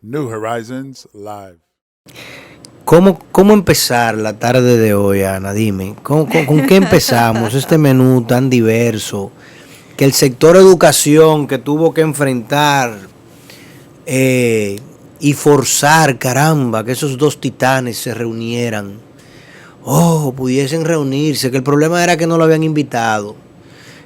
New Horizons Live. ¿Cómo empezar la tarde de hoy, Ana? Dime, ¿con qué empezamos este menú tan diverso que el sector educación que tuvo que enfrentar y forzar, caramba, que esos dos titanes se reunieran? Pudiesen reunirse, que el problema era que no lo habían invitado.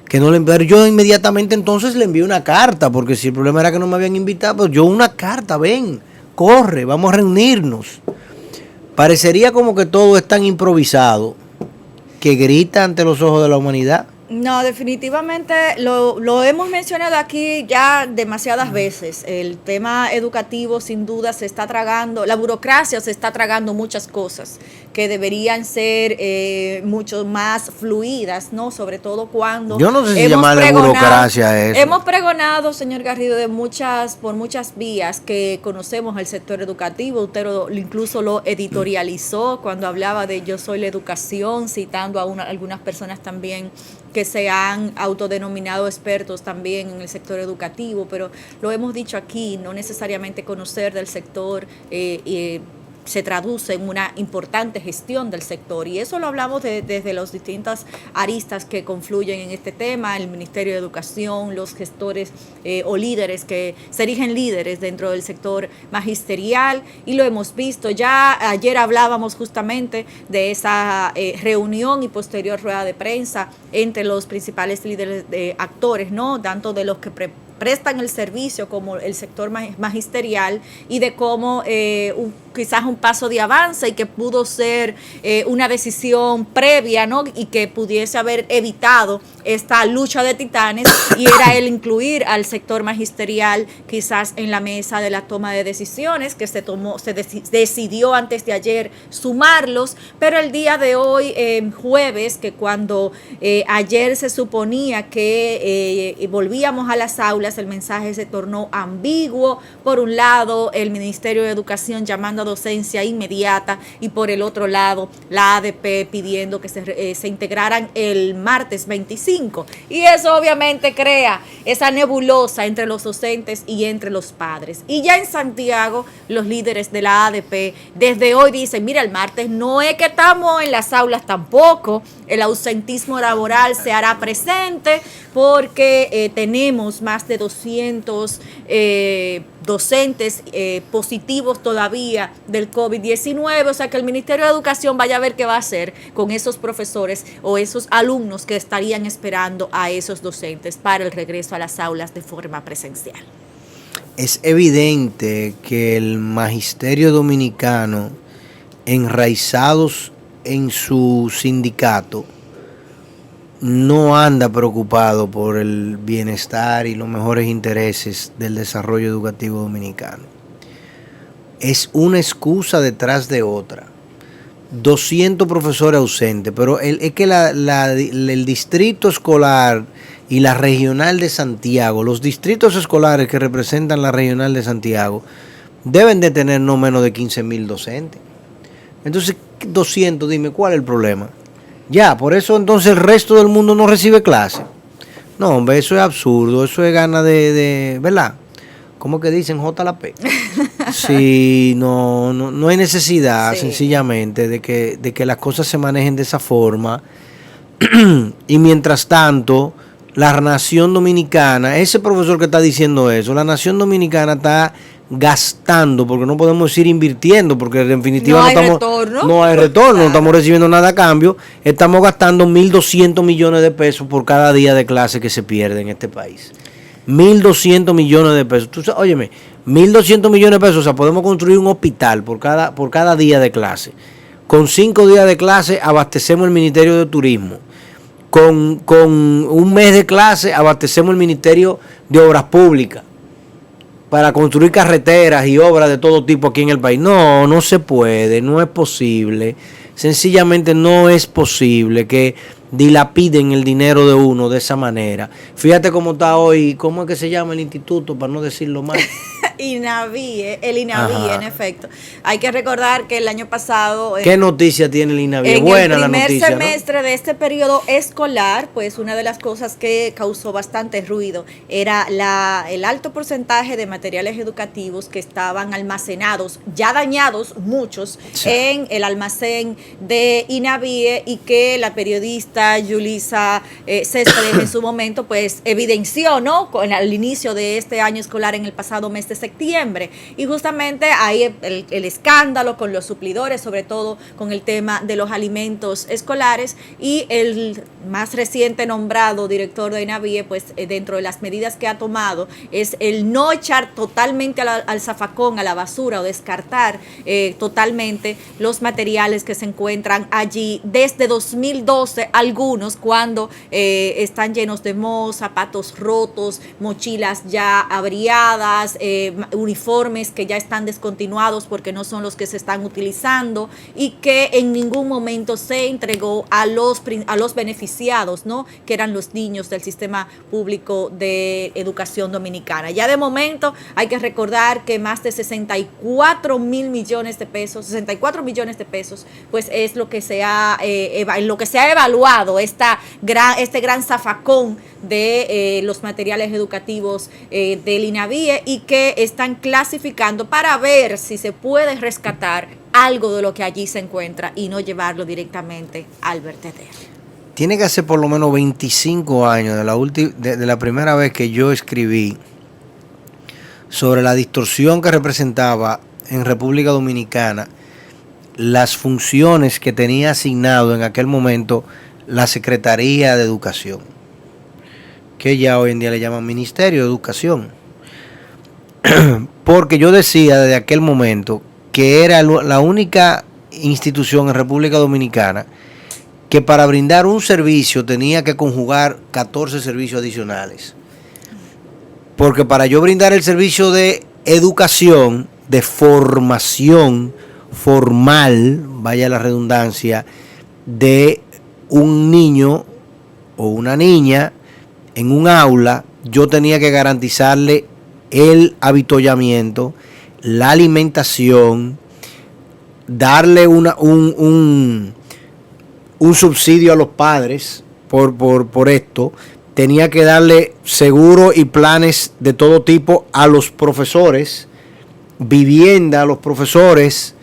Que no le enviaron. Yo inmediatamente entonces le envié una carta, porque si el problema era que no me habían invitado, pues yo una carta, ven, corre, vamos a reunirnos. Parecería como que todo es tan improvisado que grita ante los ojos de la humanidad. No, definitivamente lo hemos mencionado aquí ya demasiadas veces. El tema educativo sin duda se está tragando, la burocracia se está tragando muchas cosas que deberían ser mucho más fluidas, ¿no? Sobre todo cuando yo no sé si llamarle burocracia a eso. Hemos pregonado, señor Garrido, por muchas vías que conocemos al sector educativo. Usted incluso lo editorializó cuando hablaba de yo soy la educación, citando a algunas personas también que se han autodenominado expertos también en el sector educativo, pero lo hemos dicho aquí, no necesariamente conocer del sector se traduce en una importante gestión del sector, y eso lo hablamos desde las distintas aristas que confluyen en este tema, el Ministerio de Educación, los gestores o líderes que se erigen líderes dentro del sector magisterial, y lo hemos visto. Ya ayer hablábamos justamente de esa reunión y posterior rueda de prensa entre los principales líderes de actores, ¿no? Tanto de los que prestan el servicio como el sector magisterial, y de cómo quizás un paso de avance y que pudo ser una decisión previa, ¿no? Y que pudiese haber evitado esta lucha de titanes, y era el incluir al sector magisterial quizás en la mesa de la toma de decisiones que se decidió antes de ayer sumarlos, pero el día de hoy, jueves, que cuando ayer se suponía que volvíamos a las aulas, el mensaje se tornó ambiguo. Por un lado, el Ministerio de Educación llamando a docencia inmediata, y por el otro lado, la ADP pidiendo que se integraran el martes 25. Y eso obviamente crea esa nebulosa entre los docentes y entre los padres. Y ya en Santiago, los líderes de la ADP desde hoy dicen, mira, el martes no es que estamos en las aulas tampoco, el ausentismo laboral se hará presente porque tenemos más de 200 docentes positivos todavía del COVID-19, o sea que el Ministerio de Educación vaya a ver qué va a hacer con esos profesores o esos alumnos que estarían esperando a esos docentes para el regreso a las aulas de forma presencial. Es evidente que el magisterio dominicano, enraizados en su sindicato, no anda preocupado por el bienestar y los mejores intereses del desarrollo educativo dominicano. Es una excusa detrás de otra. 200 profesores ausentes, pero es que el distrito escolar y la regional de Santiago, los distritos escolares que representan la regional de Santiago, deben de tener no menos de 15,000 docentes. Entonces, 200, dime, ¿cuál es el problema? Ya, por eso entonces el resto del mundo no recibe clase. No, hombre, eso es absurdo, eso es gana de ¿verdad? ¿Cómo que dicen JLP? Sí, no hay necesidad, sí, sencillamente, de que las cosas se manejen de esa forma. Y mientras tanto, la nación dominicana, ese profesor que está diciendo eso, la nación dominicana está gastando, porque no podemos decir invirtiendo, porque en definitiva no hay retorno, no estamos recibiendo nada a cambio. Estamos gastando 1.200 millones de pesos por cada día de clase que se pierde en este país. 1.200 millones de pesos. Óyeme, 1.200 millones de pesos, o sea, podemos construir un hospital por cada día de clase. Con 5 días de clase abastecemos el Ministerio de Turismo. Con un mes de clase abastecemos el Ministerio de Obras Públicas para construir carreteras y obras de todo tipo aquí en el país. No se puede, no es posible. Sencillamente no es posible que dilapiden el dinero de uno de esa manera. Fíjate cómo está hoy, ¿cómo es que se llama el instituto? Para no decirlo mal. INAVIE, el INAVIE, Ajá. en efecto. Hay que recordar que el año pasado, ¿Qué noticia tiene el INAVIE? en Buena el la primer noticia, ¿no? semestre de este periodo escolar, pues una de las cosas que causó bastante ruido era el alto porcentaje de materiales educativos que estaban almacenados, ya dañados muchos, Sí. en el almacén de INAVIE, y que la periodista Yulisa Céspedes en su momento pues evidenció, ¿no?, al inicio de este año escolar en el pasado mes de septiembre. Y justamente ahí el escándalo con los suplidores, sobre todo con el tema de los alimentos escolares, y el más reciente nombrado director de INAVIE, pues dentro de las medidas que ha tomado es el no echar totalmente al zafacón, a la basura, o descartar totalmente los materiales que se encuentran allí desde 2012, algunos cuando están llenos de moho, zapatos rotos, mochilas ya averiadas, uniformes que ya están descontinuados porque no son los que se están utilizando, y que en ningún momento se entregó a los beneficiados, ¿no?, que eran los niños del sistema público de educación dominicana. Ya de momento hay que recordar que más de 64 millones de pesos, pues es lo que se ha evaluado este gran zafacón de los materiales educativos del INAVIE, y que están clasificando para ver si se puede rescatar algo de lo que allí se encuentra y no llevarlo directamente al vertedero. Tiene que hacer por lo menos 25 años de la primera vez que yo escribí sobre la distorsión que representaba en República Dominicana las funciones que tenía asignado en aquel momento la Secretaría de Educación, que ya hoy en día le llaman Ministerio de Educación. Porque yo decía desde aquel momento que era la única institución en República Dominicana que para brindar un servicio tenía que conjugar 14 servicios adicionales. Porque para yo brindar el servicio de educación, de formación formal, vaya la redundancia, de un niño o una niña en un aula, yo tenía que garantizarle el avituallamiento, la alimentación, darle un subsidio a los padres por esto, tenía que darle seguro y planes de todo tipo a los profesores, vivienda a los profesores,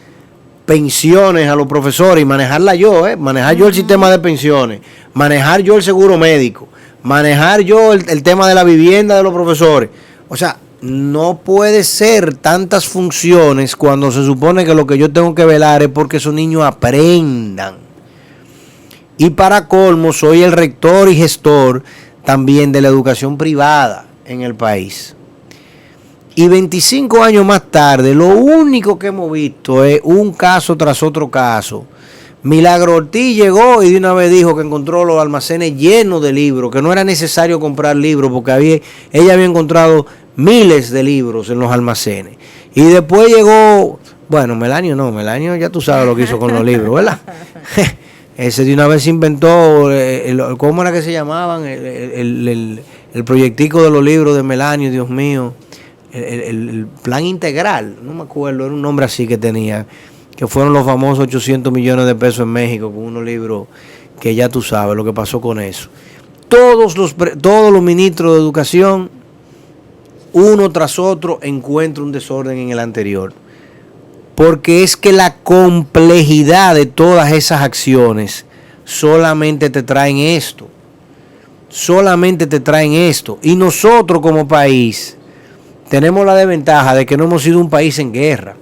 pensiones a los profesores, y manejar yo el sistema de pensiones, manejar yo el seguro médico, manejar yo el tema de la vivienda de los profesores. O sea, no puede ser tantas funciones cuando se supone que lo que yo tengo que velar es porque esos niños aprendan. Y para colmo, soy el rector y gestor también de la educación privada en el país. Y 25 años más tarde, lo único que hemos visto es un caso tras otro caso. Milagro Ortiz llegó y de una vez dijo que encontró los almacenes llenos de libros, que no era necesario comprar libros porque ella había encontrado miles de libros en los almacenes. Y después llegó, bueno, Melanio ya tú sabes lo que hizo con los libros, ¿verdad? Ese de una vez inventó, ¿cómo era que se llamaban? El proyectico de los libros de Melanio, Dios mío. El plan integral, no me acuerdo, era un nombre así que tenía, que fueron los famosos 800 millones de pesos en México con unos libros que ya tú sabes lo que pasó con eso. Todos los ministros de educación, uno tras otro, encuentran un desorden en el anterior. Porque es que la complejidad de todas esas acciones solamente te traen esto. Y nosotros como país tenemos la desventaja de que no hemos sido un país en guerra.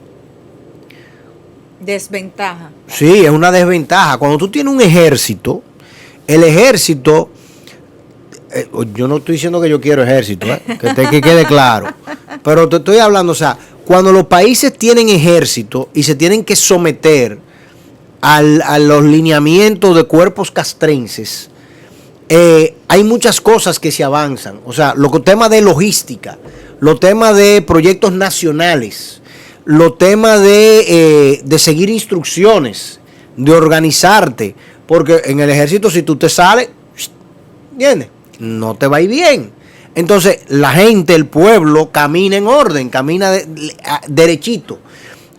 Desventaja. Sí, es una desventaja. Cuando tú tienes un ejército, el ejército, yo no estoy diciendo que yo quiero ejército, que quede claro. Pero te estoy hablando, o sea, cuando los países tienen ejército y se tienen que someter a los lineamientos de cuerpos castrenses, hay muchas cosas que se avanzan. O sea, los temas de logística, los temas de proyectos nacionales, los temas de seguir instrucciones, de organizarte. Porque en el ejército, si tú te sales, ¿entiendes?, no te va a ir bien. Entonces, la gente, el pueblo, camina en orden, camina derechito.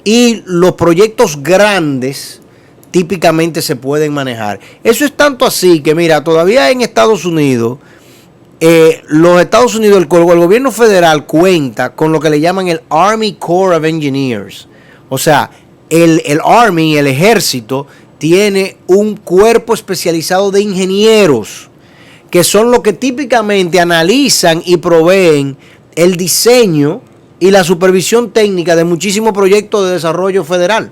Y los proyectos grandes típicamente se pueden manejar. Eso es tanto así que, mira, todavía en Estados Unidos, el gobierno federal cuenta con lo que le llaman el Army Corps of Engineers. O sea, el Army, el ejército, tiene un cuerpo especializado de ingenieros, que son los que típicamente analizan y proveen el diseño y la supervisión técnica de muchísimos proyectos de desarrollo federal.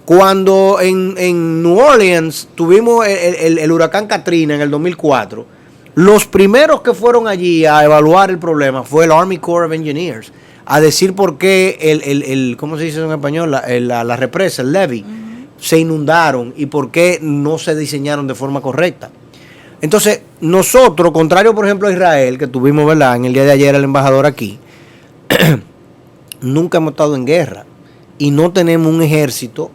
Cuando en New Orleans tuvimos el huracán Katrina en el 2004, los primeros que fueron allí a evaluar el problema fue el Army Corps of Engineers, a decir por qué ¿cómo se dice en español? La represa, el levee, se inundaron y por qué no se diseñaron de forma correcta. Entonces, nosotros, contrario por ejemplo a Israel, que tuvimos, ¿verdad?, en el día de ayer el embajador aquí, nunca hemos estado en guerra y no tenemos un ejército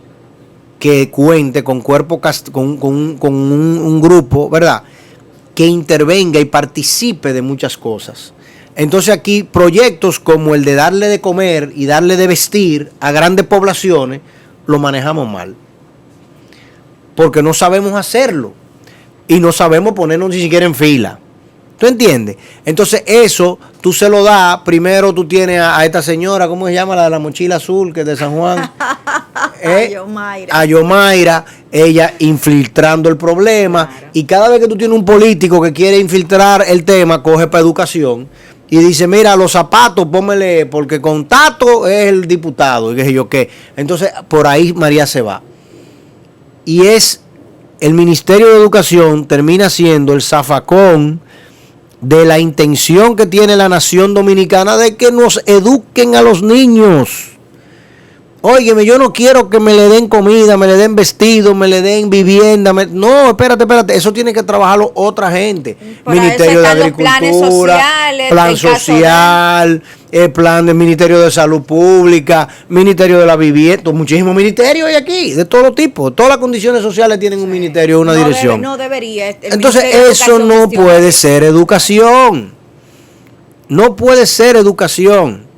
que cuente con un grupo, ¿verdad?, que intervenga y participe de muchas cosas. Entonces aquí proyectos como el de darle de comer y darle de vestir a grandes poblaciones lo manejamos mal, porque no sabemos hacerlo y no sabemos ponernos ni siquiera en fila. ¿Tú entiendes? Entonces eso tú se lo das. Primero tú tienes a esta señora, ¿cómo se llama? La de la mochila azul, que es de San Juan. A Yomaira, ella infiltrando el problema. Claro. Y cada vez que tú tienes un político que quiere infiltrar el tema, coge para educación y dice, mira, los zapatos, pónmele, porque con Tato es el diputado. Y qué sé yo qué. Entonces por ahí María se va. Y el Ministerio de Educación termina siendo el zafacón de la intención que tiene la nación dominicana de que nos eduquen a los niños. Óyeme, yo no quiero que me le den comida, me le den vestido, me le den vivienda. No, espérate, eso tiene que trabajarlo otra gente. Ministerio de Agricultura, plan social, el plan del Ministerio de Salud Pública, Ministerio de la Vivienda, muchísimos ministerios hay aquí, de todo tipo. Todas las condiciones sociales tienen un ministerio, una dirección. No debería. Entonces, eso no puede ser educación. No puede ser educación.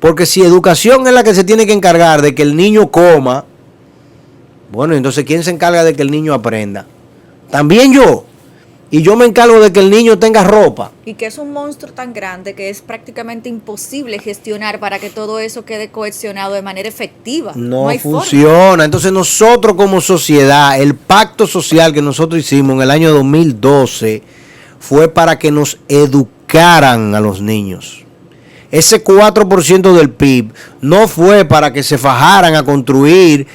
Porque si educación es la que se tiene que encargar de que el niño coma, bueno, entonces ¿quién se encarga de que el niño aprenda? También yo. Y yo me encargo de que el niño tenga ropa. Y que es un monstruo tan grande que es prácticamente imposible gestionar para que todo eso quede cohesionado de manera efectiva. No funciona. Forma. Entonces nosotros como sociedad, el pacto social que nosotros hicimos en el año 2012 fue para que nos educaran a los niños. Ese 4% del PIB no fue para que se fajaran a construir,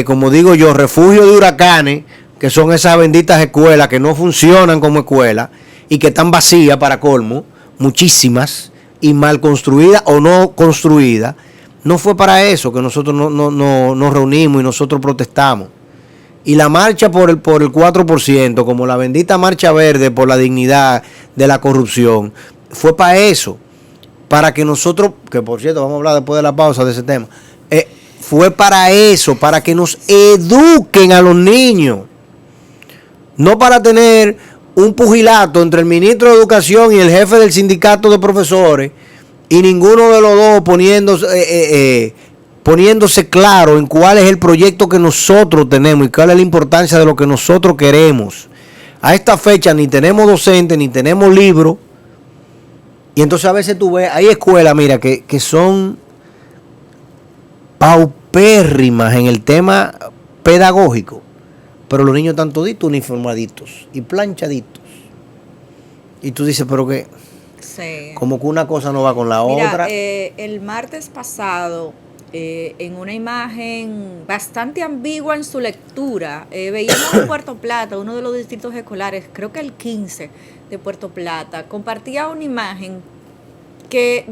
como digo yo, refugios de huracanes, que son esas benditas escuelas que no funcionan como escuelas y que están vacías para colmo, muchísimas, y mal construidas o no construidas. No fue para eso que nosotros nos reunimos y nosotros protestamos. Y la marcha por el 4%, como la bendita marcha verde por la dignidad de la corrupción, fue para eso. Para que nosotros, que por cierto vamos a hablar después de la pausa de ese tema, fue para eso, para que nos eduquen a los niños, no para tener un pugilato entre el ministro de Educación y el jefe del sindicato de profesores y ninguno de los dos poniéndose claro en cuál es el proyecto que nosotros tenemos y cuál es la importancia de lo que nosotros queremos. A esta fecha ni tenemos docentes, ni tenemos libros. Y entonces a veces tú ves, hay escuelas, mira, que son paupérrimas en el tema pedagógico, pero los niños están toditos uniformaditos y planchaditos. Y tú dices, pero que sí, como que una cosa no va con la otra. El martes pasado, en una imagen bastante ambigua en su lectura, veíamos en Puerto Plata, uno de los distritos escolares, creo que el 15 de Puerto Plata, compartía una imagen que,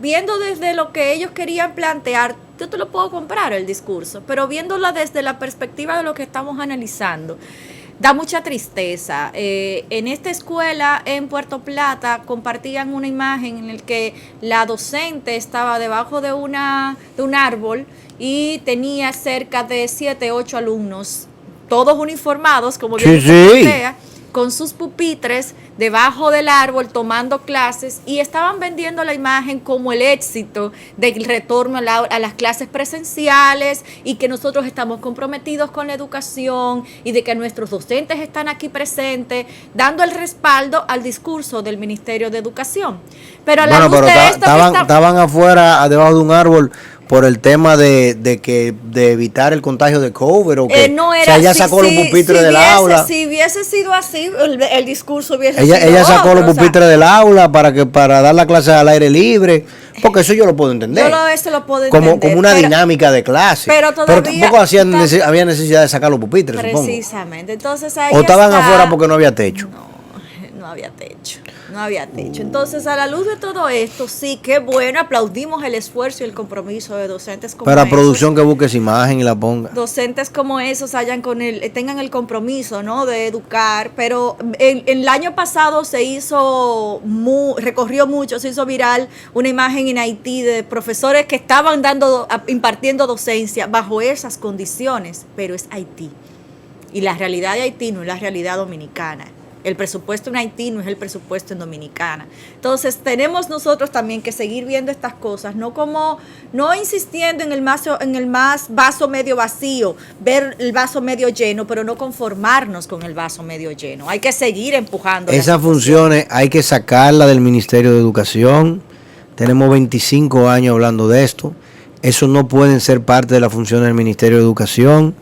viendo desde lo que ellos querían plantear, yo te lo puedo comprar el discurso, pero viéndola desde la perspectiva de lo que estamos analizando, da mucha tristeza. En esta escuela en Puerto Plata compartían una imagen en la que la docente estaba debajo de un árbol y tenía cerca de 7, 8 alumnos, todos uniformados, como bien se plantea, con sus pupitres debajo del árbol tomando clases y estaban vendiendo la imagen como el éxito del retorno a las clases presenciales y que nosotros estamos comprometidos con la educación y de que nuestros docentes están aquí presentes, dando el respaldo al discurso del Ministerio de Educación. Pero a la luz de esto estaban afuera, debajo de un árbol, por el tema de evitar el contagio de COVID, o que no era, o sea, ella sacó los pupitres del aula. Si hubiese sido así, el discurso hubiese sido ella sacó otro, los pupitres del aula para dar la clase al aire libre, porque eso yo lo puedo entender. Eso lo puedo entender. Como una dinámica de clase. Pero tampoco había necesidad de sacar los pupitres, precisamente. Supongo. Entonces, o estaban afuera porque no había techo. No había techo. No había techo. Entonces, a la luz de todo esto, sí, qué bueno, aplaudimos el esfuerzo y el compromiso de docentes como para producción que busque esa imagen y la ponga. Docentes como esos tengan el compromiso, ¿no?, de educar, pero el año pasado se hizo se hizo viral una imagen en Haití de profesores que estaban impartiendo docencia bajo esas condiciones, pero es Haití. Y la realidad de Haití no es la realidad dominicana. El presupuesto en Haití no es el presupuesto en Dominicana. Entonces tenemos nosotros también que seguir viendo estas cosas, no insistiendo en el vaso medio vacío, ver el vaso medio lleno, pero no conformarnos con el vaso medio lleno. Hay que seguir empujando. Esas funciones hay que sacarla del Ministerio de Educación. Tenemos 25 años hablando de esto. Eso no pueden ser parte de la función del Ministerio de Educación.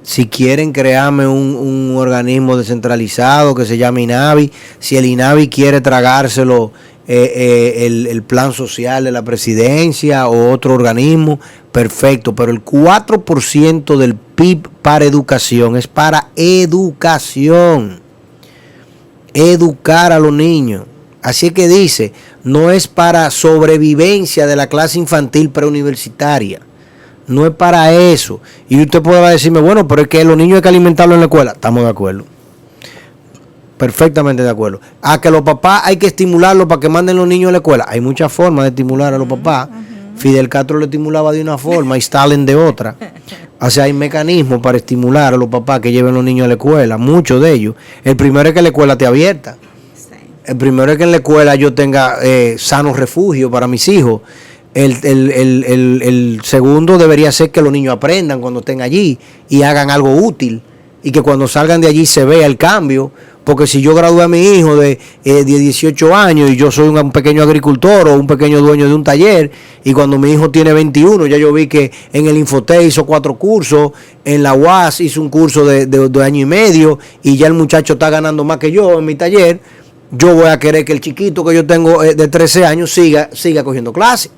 Si quieren crearme un organismo descentralizado que se llame INAVI, si el INAVI quiere tragárselo el plan social de la presidencia o otro organismo, perfecto, pero el 4% del PIB para educación es para educación, educar a los niños. Así es que dice, no es para sobrevivencia de la clase infantil preuniversitaria. No es para eso. Y usted puede decirme, bueno, pero es que los niños hay que alimentarlos en la escuela. Estamos de acuerdo. Perfectamente de acuerdo. A que los papás hay que estimularlos para que manden los niños a la escuela. Hay muchas formas de estimular a los papás. Fidel Castro lo estimulaba de una forma y Stalin de otra. O sea, hay mecanismos para estimular a los papás que lleven los niños a la escuela. Muchos de ellos. El primero es que la escuela esté abierta. El primero es que en la escuela yo tenga sano refugio para mis hijos. El segundo debería ser que los niños aprendan cuando estén allí y hagan algo útil y que cuando salgan de allí se vea el cambio, porque si yo gradué a mi hijo de 18 años y yo soy un pequeño agricultor o un pequeño dueño de un taller y cuando mi hijo tiene 21, ya yo vi que en el Infotec hizo 4 cursos, en la UAS hizo un curso de año y medio y ya el muchacho está ganando más que yo en mi taller, yo voy a querer que el chiquito que yo tengo de 13 años siga cogiendo clases.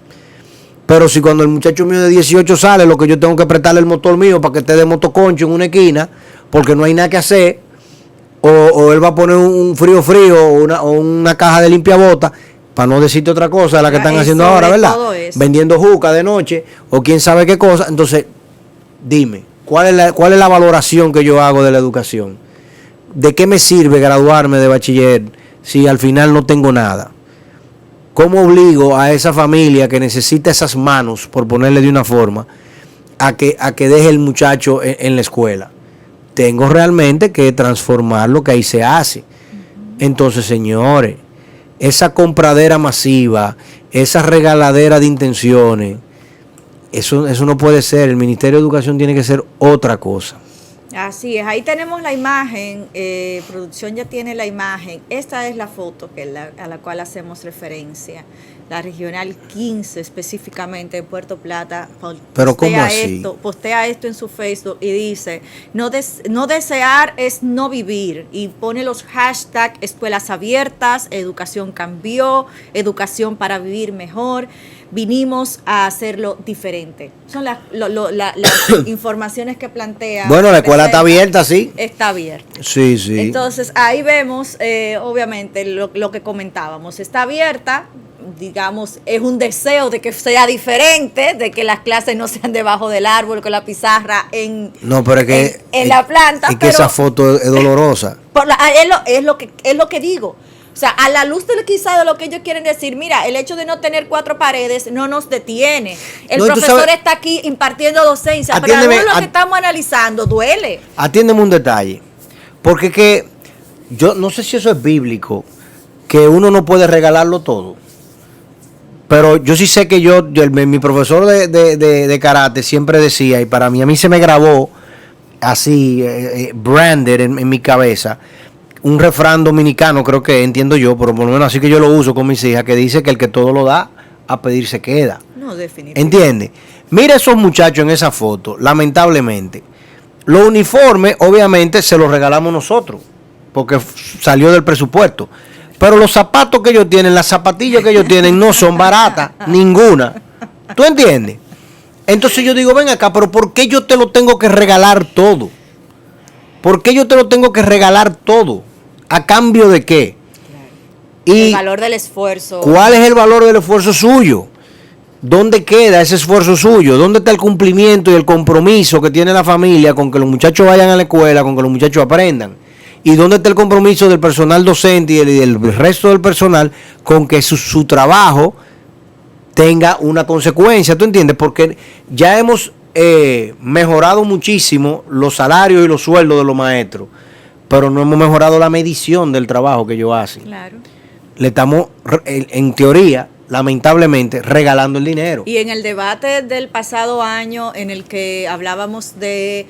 Pero si cuando el muchacho mío de 18 sale, lo que yo tengo que prestarle el motor mío para que esté de motoconcho en una esquina, porque no hay nada que hacer, o él va a poner un frío o una caja de limpiabota, para no decirte otra cosa de la que están haciendo ahora, ¿verdad? Vendiendo juca de noche, o quién sabe qué cosa. Entonces, dime, ¿cuál es la valoración que yo hago de la educación? ¿De qué me sirve graduarme de bachiller si al final no tengo nada? ¿Cómo obligo a esa familia que necesita esas manos, por ponerle de una forma, a que deje el muchacho en la escuela? Tengo realmente que transformar lo que ahí se hace. Entonces, señores, esa compradera masiva, esa regaladera de intenciones, eso no puede ser. El Ministerio de Educación tiene que ser otra cosa. Así es, ahí tenemos la imagen, producción ya tiene la imagen, esta es la foto a la cual hacemos referencia, la Regional 15 específicamente de Puerto Plata. Pero ¿cómo así? Postea esto en su Facebook y dice, no desear es no vivir, y pone los hashtags escuelas abiertas, educación cambió, educación para vivir mejor. Vinimos a hacerlo diferente. Son las informaciones que plantea. Bueno, la escuela está abierta, sí. Está abierta. Sí, sí. Entonces, ahí vemos, obviamente, lo que comentábamos. Está abierta, digamos, es un deseo de que sea diferente, de que las clases no sean debajo del árbol, con la pizarra en la planta. Y que esa foto es dolorosa. Es lo que digo. O sea, a la luz de quizá de lo que ellos quieren decir, mira, el hecho de no tener 4 paredes no nos detiene. El profesor está aquí impartiendo docencia, pero a lo que estamos analizando duele. Atiéndeme un detalle, porque que yo no sé si eso es bíblico, que uno no puede regalarlo todo. Pero yo sí sé que mi profesor de karate siempre decía, y para mí, a mí se me grabó así, branded en mi cabeza, un refrán dominicano, creo que entiendo yo, pero por lo menos así que yo lo uso con mis hijas, que dice que el que todo lo da, a pedir se queda. No, definitivamente. ¿Entiendes? Mira esos muchachos en esa foto, lamentablemente. Los uniformes, obviamente, se los regalamos nosotros, porque salió del presupuesto. Pero los zapatos que ellos tienen, las zapatillas que ellos tienen, no son baratas, ninguna. ¿Tú entiendes? Entonces yo digo, ven acá, pero ¿por qué yo te lo tengo que regalar todo? ¿Por qué yo te lo tengo que regalar todo? ¿A cambio de qué? Claro. Y el valor del esfuerzo. ¿cuál es el valor del esfuerzo suyo? ¿Dónde queda ese esfuerzo suyo? ¿Dónde está el cumplimiento y el compromiso que tiene la familia con que los muchachos vayan a la escuela, con que los muchachos aprendan? ¿Y dónde está el compromiso del personal docente y del resto del personal con que su trabajo tenga una consecuencia? ¿Tú entiendes? Porque ya hemos mejorado muchísimo los salarios y los sueldos de los maestros, pero no hemos mejorado la medición del trabajo que ellos hacen. Claro. Le estamos, en teoría, lamentablemente, regalando el dinero. Y en el debate del pasado año en el que hablábamos de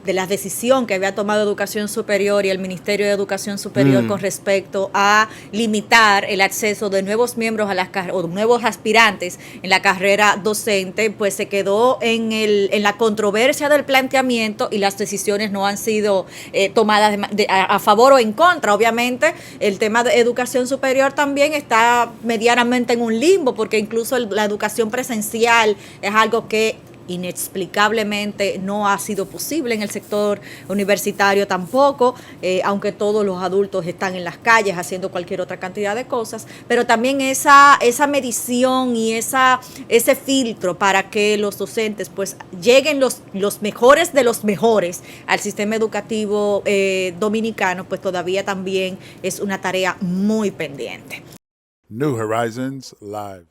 la decisión que había tomado Educación Superior y el Ministerio de Educación Superior con respecto a limitar el acceso de nuevos miembros a las o nuevos aspirantes en la carrera docente, pues se quedó en la controversia del planteamiento y las decisiones no han sido tomadas a favor o en contra. Obviamente el tema de educación superior también está medianamente en un limbo, porque incluso la educación presencial es algo que inexplicablemente no ha sido posible en el sector universitario tampoco, aunque todos los adultos están en las calles haciendo cualquier otra cantidad de cosas, pero también esa medición y ese filtro para que los docentes pues lleguen los mejores de los mejores al sistema educativo dominicano, pues todavía también es una tarea muy pendiente. New Horizons Live.